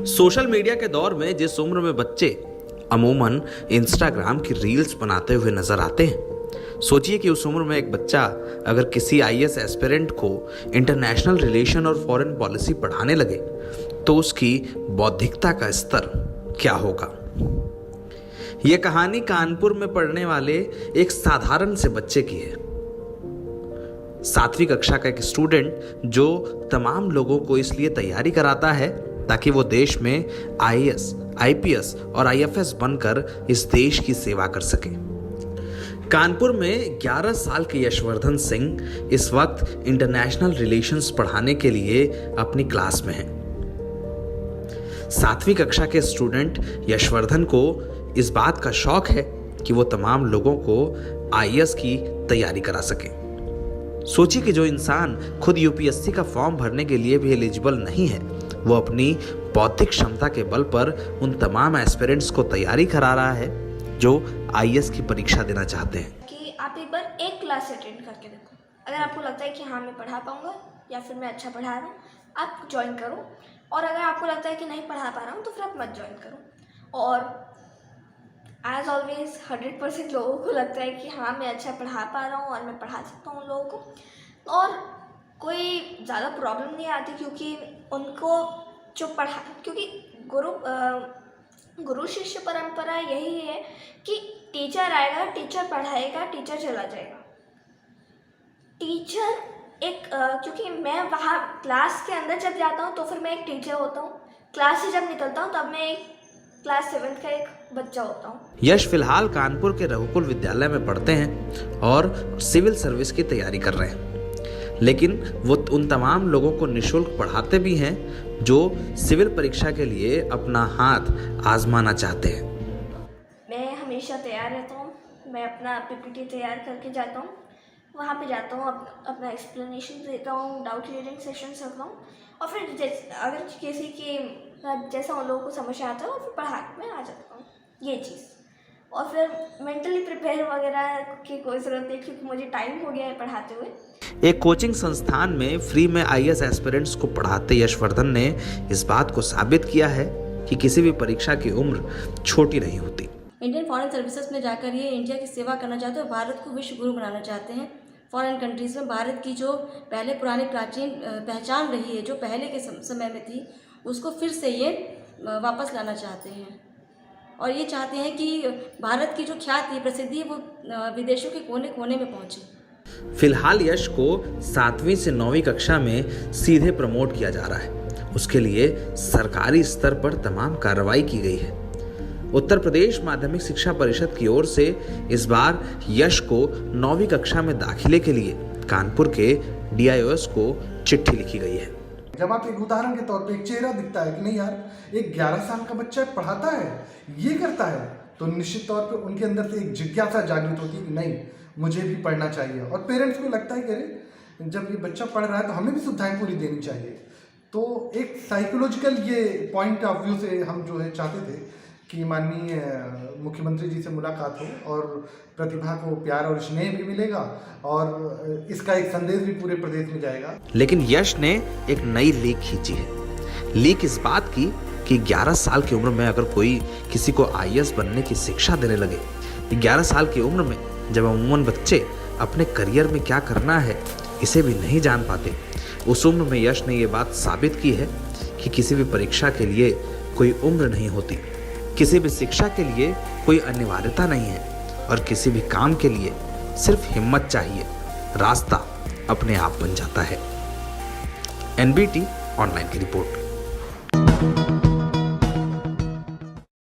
Social media के दौर में जिस उम्र में बच्चे अमूमन इंस्टाग्राम की रील्स बनाते हुए नजर आते हैं, सोचिए कि उस उम्र में एक बच्चा अगर किसी आईएएस एस्पिरेंट को इंटरनेशनल रिलेशन और फॉरेन पॉलिसी पढ़ाने लगे तो उसकी बौद्धिकता का स्तर क्या होगा। यह कहानी कानपुर में पढ़ने वाले एक साधारण से बच्चे की है। 7वीं कक्षा का एक स्टूडेंट जो तमाम लोगों को इसलिए तैयारी कराता है ताकि वो देश में आईएएस, आईपीएस और आईएफएस बनकर इस देश की सेवा कर सके। कानपुर में 11 साल के यशवर्धन सिंह इस वक्त इंटरनेशनल रिलेशंस पढ़ाने के लिए अपनी क्लास में हैं। 7वीं कक्षा के स्टूडेंट यशवर्धन को इस बात का शौक है कि वो तमाम लोगों को आईएएस की तैयारी करा सके। सोचिए कि जो इंसान खुद यूपीएससी का फॉर्म भरने के लिए भी एलिजिबल नहीं है, वो अपनी बौद्धिक क्षमता के बल पर उन तमाम एस्पिरेंट्स को तैयारी करा रहा है जो आईएएस की परीक्षा देना चाहते हैं। कि आप एक बार एक क्लास अटेंड करके देखो, अगर आपको लगता है कि हाँ मैं पढ़ा पाऊंगा या फिर मैं अच्छा पढ़ा रहा हूँ, आप ज्वाइन करो। और अगर आपको लगता है कि नहीं पढ़ा पा रहा हूँ तो फिर आप मत ज्वाइन करो। और एज ऑलवेज 100% लोगों को लगता है कि हाँ मैं अच्छा पढ़ा पा रहा हूँ और मैं पढ़ा सकता हूँ लोगों को, और कोई ज़्यादा प्रॉब्लम नहीं आती, क्योंकि उनको जो क्योंकि गुरु शिष्य परंपरा यही है कि टीचर आएगा, टीचर पढ़ाएगा, टीचर चला जाएगा। टीचर एक क्योंकि मैं वहाँ क्लास के अंदर जब जाता हूँ तो फिर मैं एक टीचर होता हूँ, क्लास से जब निकलता हूँ तब मैं एक क्लास 7 का एक बच्चा होता हूँ। यश फिलहाल कानपुर के रघुकुल विद्यालय में पढ़ते हैं और सिविल सर्विस की तैयारी कर रहे हैं, लेकिन वो उन तमाम लोगों को निःशुल्क पढ़ाते भी हैं जो सिविल परीक्षा के लिए अपना हाथ आजमाना चाहते हैं। मैं हमेशा तैयार रहता हूँ, मैं अपना पीपीटी तैयार करके जाता हूँ, वहाँ पे जाता हूँ, अपना एक्सप्लेनेशन देता हूँ, डाउट क्लियरिंग सेशंस रखता हूँ, और फिर अगर किसी की जैसा उन लोगों को समझ आता है और फिर पढ़ा के मैं आ जाता हूँ ये चीज़। और फिर मेंटली प्रिपेयर वगैरह की कोई ज़रूरत नहीं, क्योंकि मुझे टाइम हो गया है पढ़ाते हुए। एक कोचिंग संस्थान में फ्री में आईएएस एस्पिरेंट्स को पढ़ाते यशवर्धन ने इस बात को साबित किया है कि किसी भी परीक्षा की उम्र छोटी नहीं होती। इंडियन फॉरेन सर्विसेज में जाकर ये इंडिया की सेवा करना चाहते हैं, भारत को विश्व गुरु बनाना चाहते हैं। फॉरेन कंट्रीज़ में भारत की जो पहले पुरानी प्राचीन पहचान रही है, जो पहले के समय में थी, उसको फिर से ये वापस लाना चाहते हैं। और ये चाहते हैं कि भारत की जो ख्याति प्रसिद्धि है वो विदेशों के कोने कोने में पहुँचे। फिलहाल यश को 7वीं से 9वीं कक्षा में सीधे प्रमोट किया जा रहा है। उसके लिए सरकारी स्तर पर तमाम कार्रवाई की गई है। उत्तर प्रदेश माध्यमिक शिक्षा परिषद की ओर से इस बार यश को 9वीं कक्षा में दाखिले के लिए कानपुर के डीआईओएस को चिट्ठी लिखी गई है। जब आप एक उदाहरण के तौर पे एक चेहरा दिखता है कि नहीं यार एक 11 साल का बच्चा पढ़ाता है, ये करता है, तो निश्चित तौर पे उनके अंदर से एक जिज्ञासा जागृत होती है कि नहीं मुझे भी पढ़ना चाहिए। और पेरेंट्स को लगता है कि अरे जब ये बच्चा पढ़ रहा है तो हमें भी सुविधाएं पूरी देनी चाहिए। तो एक साइकोलॉजिकल ये पॉइंट ऑफ व्यू से हम जो है चाहते थे कि माननीय मुख्यमंत्री जी से मुलाकात हो और प्रतिभा को प्यार और स्नेह भी मिलेगा और इसका एक संदेश भी पूरे प्रदेश में जाएगा। लेकिन यश ने एक नई लीक खींची है। लीक इस बात की कि 11 साल की उम्र में अगर कोई किसी को आईएएस बनने की शिक्षा देने लगे, 11 साल की उम्र में जब अमूमन बच्चे अपने करियर में क्या करना है इसे भी नहीं जान पाते, उस उम्र में यश ने ये बात साबित की है कि किसी भी परीक्षा के लिए कोई उम्र नहीं होती, किसी भी शिक्षा के लिए कोई अनिवार्यता नहीं है, और किसी भी काम के लिए सिर्फ हिम्मत चाहिए, रास्ता अपने आप बन जाता है। एनबीटी ऑनलाइन की रिपोर्ट।